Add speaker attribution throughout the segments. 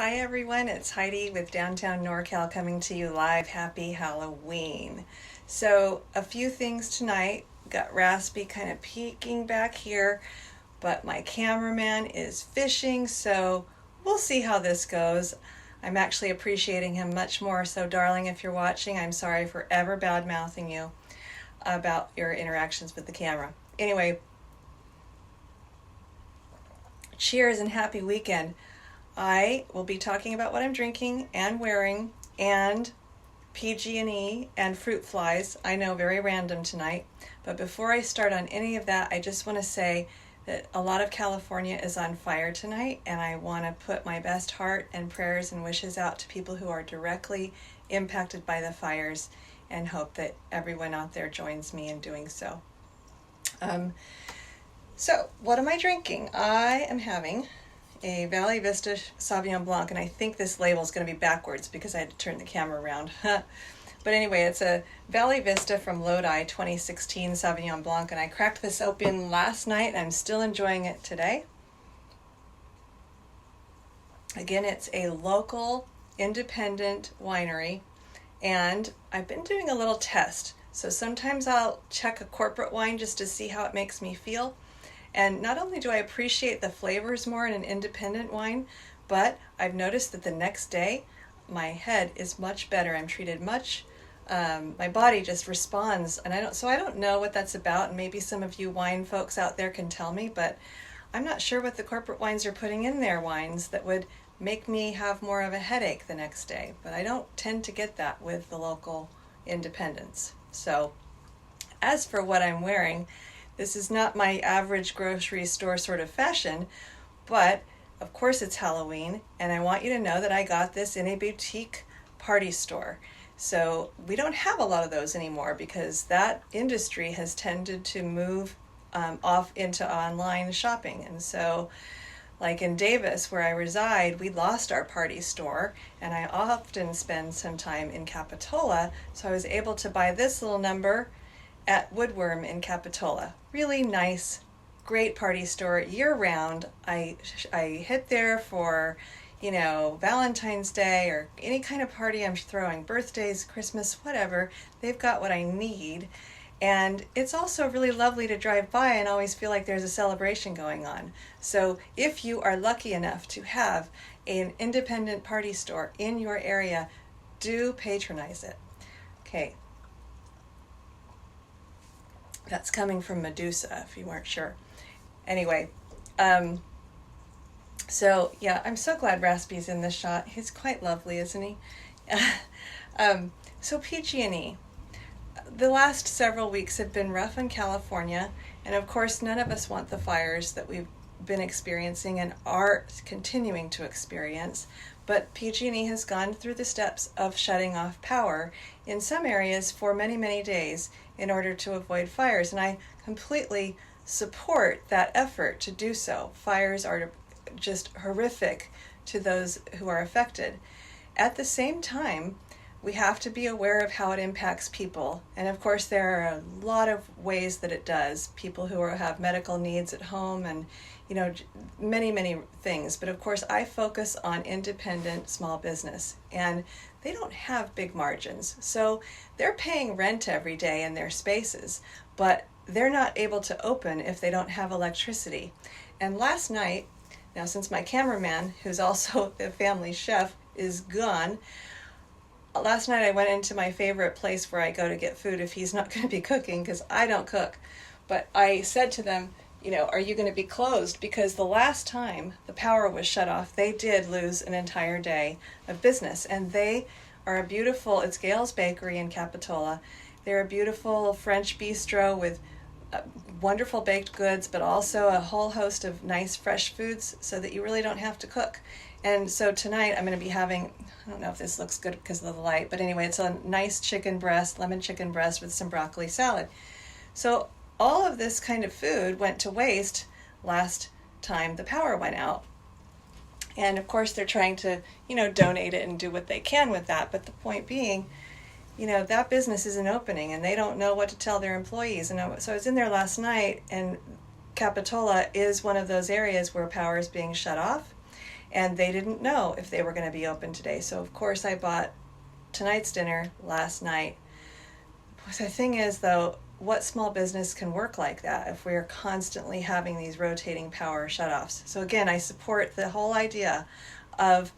Speaker 1: Hi everyone, it's Heidi with Downtown NorCal coming to you live. Happy Halloween. So, a few things tonight. Got Raspy kind of peeking back here, but my cameraman is fishing, so we'll see how this goes. I'm actually appreciating him much more, so darling, if you're watching, I'm sorry for ever bad mouthing you about your interactions with the camera. Anyway, cheers and happy weekend. I will be talking about what I'm drinking and wearing and PG&E and fruit flies. I know, very random tonight. But before I start on any of that, I just want to say that a lot of California is on fire tonight, and I want to put my best heart and prayers and wishes out to people who are directly impacted by the fires, and hope that everyone out there joins me in doing so. So, what am I drinking? I am having a Valley Vista Sauvignon Blanc, and I think this label is going to be backwards because I had to turn the camera around. But anyway, it's a Valley Vista from Lodi 2016 Sauvignon Blanc, and I cracked this open last night, and I'm still enjoying it today. Again, it's a local, independent winery, and I've been doing a little test. So sometimes I'll check a corporate wine just to see how it makes me feel. And not only do I appreciate the flavors more in an independent wine, but I've noticed that the next day my head is much better. I'm treated much, my body just responds, and I don't know what that's about, and maybe some of you wine folks out there can tell me, but I'm not sure what the corporate wines are putting in their wines that would make me have more of a headache the next day. But I don't tend to get that with the local independents. So as for what I'm wearing, this is not my average grocery store sort of fashion, but of course it's Halloween, and I want you to know that I got this in a boutique party store. So we don't have a lot of those anymore because that industry has tended to move off into online shopping. And so, like in Davis, where I reside, we lost our party store, and I often spend some time in Capitola, so I was able to buy this little number at Woodworm in Capitola. Really nice, great party store year-round. I hit there for, Valentine's Day or any kind of party I'm throwing, birthdays, Christmas, whatever. They've got what I need. And it's also really lovely to drive by and always feel like there's a celebration going on. So if you are lucky enough to have an independent party store in your area, do patronize it. Okay. That's coming from Medusa, if you weren't sure. Anyway, so yeah, I'm so glad Raspy's in this shot. He's quite lovely, isn't he? So PG&E. The last several weeks have been rough in California, and of course none of us want the fires that we've been experiencing and are continuing to experience, but PG&E has gone through the steps of shutting off power in some areas for many, many days in order to avoid fires, and I completely support that effort to do so. Fires are just horrific to those who are affected. At the same time, we have to be aware of how it impacts people. And of course, there are a lot of ways that it does. People who have medical needs at home and, many, many things. But of course, I focus on independent small business. And they don't have big margins. So they're paying rent every day in their spaces, but they're not able to open if they don't have electricity. And last night, now since my cameraman, who's also the family chef, is gone, last night I went into my favorite place where I go to get food if he's not going to be cooking, because I don't cook. But I said to them, are you going to be closed? Because the last time the power was shut off, they did lose an entire day of business. And they are a beautiful, it's Gail's Bakery in Capitola. They're a beautiful French bistro with wonderful baked goods, but also a whole host of nice fresh foods so that you really don't have to cook. And so tonight I'm going to be having, I don't know if this looks good because of the light, but anyway, it's a nice chicken breast, lemon chicken breast with some broccoli salad. So all of this kind of food went to waste last time the power went out. And of course they're trying to, donate it and do what they can with that. But the point being, that business isn't opening and they don't know what to tell their employees. And so I was in there last night, and Capitola is one of those areas where power is being shut off. and they didn't know if they were going to be open today. So of course I bought tonight's dinner last night. The thing is, though, what small business can work like that if we're constantly having these rotating power shutoffs? So again, I support the whole idea of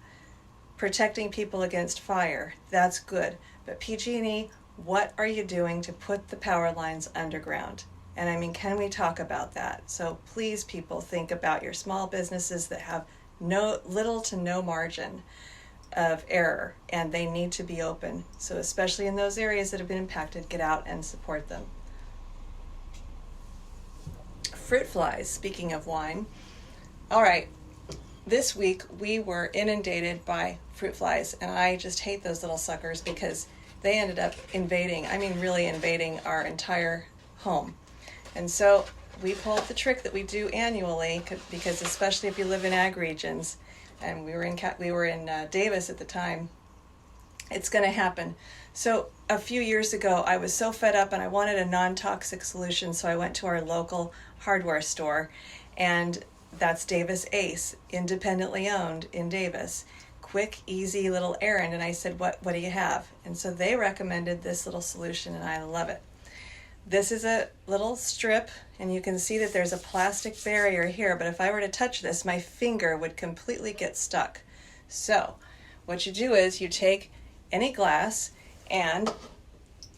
Speaker 1: protecting people against fire. That's good. But PG&E, what are you doing to put the power lines underground? And I mean, can we talk about that? So please, people, think about your small businesses that have little to no margin of error, and they need to be open. So especially in those areas that have been impacted, get out and support them. Fruit flies, speaking of wine. All right, this week we were inundated by fruit flies, and I just hate those little suckers because they ended up really invading our entire home. And so we pulled the trick that we do annually, because especially if you live in ag regions, and we were in Davis at the time, it's going to happen. So a few years ago, I was so fed up and I wanted a non-toxic solution, so I went to our local hardware store, and that's Davis Ace, independently owned in Davis. Quick, easy little errand. And I said, what do you have? And so they recommended this little solution, and I love it. This is a little strip, and you can see that there's a plastic barrier here, but if I were to touch this, my finger would completely get stuck. So what you do is you take any glass and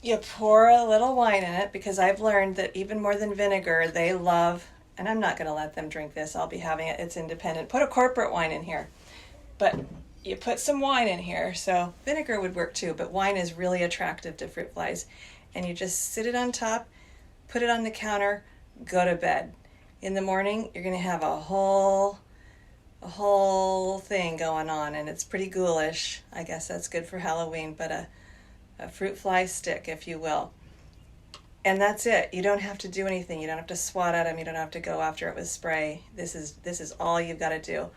Speaker 1: you pour a little wine in it, because I've learned that even more than vinegar, they love, and I'm not going to let them drink this, I'll be having it, it's independent. Put a corporate wine in here. But you put some wine in here, so vinegar would work too, but wine is really attractive to fruit flies. And you just sit it on top, put it on the counter, go to bed. In the morning, you're going to have a whole thing going on, and it's pretty ghoulish. I guess that's good for Halloween, but a fruit fly stick, if you will. And that's it. You don't have to do anything. You don't have to swat at them. You don't have to go after it with spray. This is all you've got to do.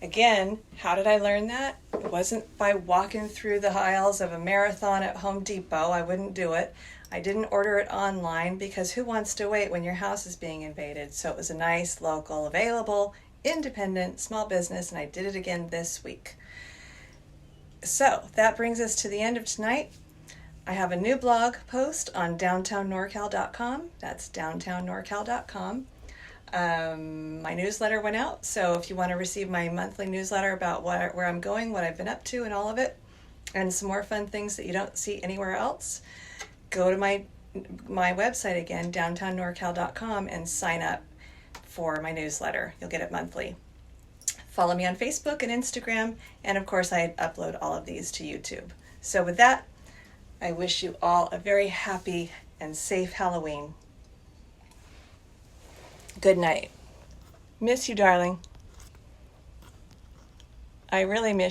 Speaker 1: Again, how did I learn that? It wasn't by walking through the aisles of a marathon at Home Depot. I wouldn't do it. I didn't order it online, because who wants to wait when your house is being invaded? So it was a nice, local, available, independent, small business, and I did it again this week. So that brings us to the end of tonight. I have a new blog post on downtownnorcal.com. That's downtownnorcal.com. My newsletter went out, so if you want to receive my monthly newsletter about where I'm going, what I've been up to, and all of it, and some more fun things that you don't see anywhere else, go to my website again, downtownnorcal.com, and sign up for my newsletter. You'll get it monthly. Follow me on Facebook and Instagram, and of course I upload all of these to YouTube. So with that, I wish you all a very happy and safe Halloween. Good night. Miss you, darling. I really miss you.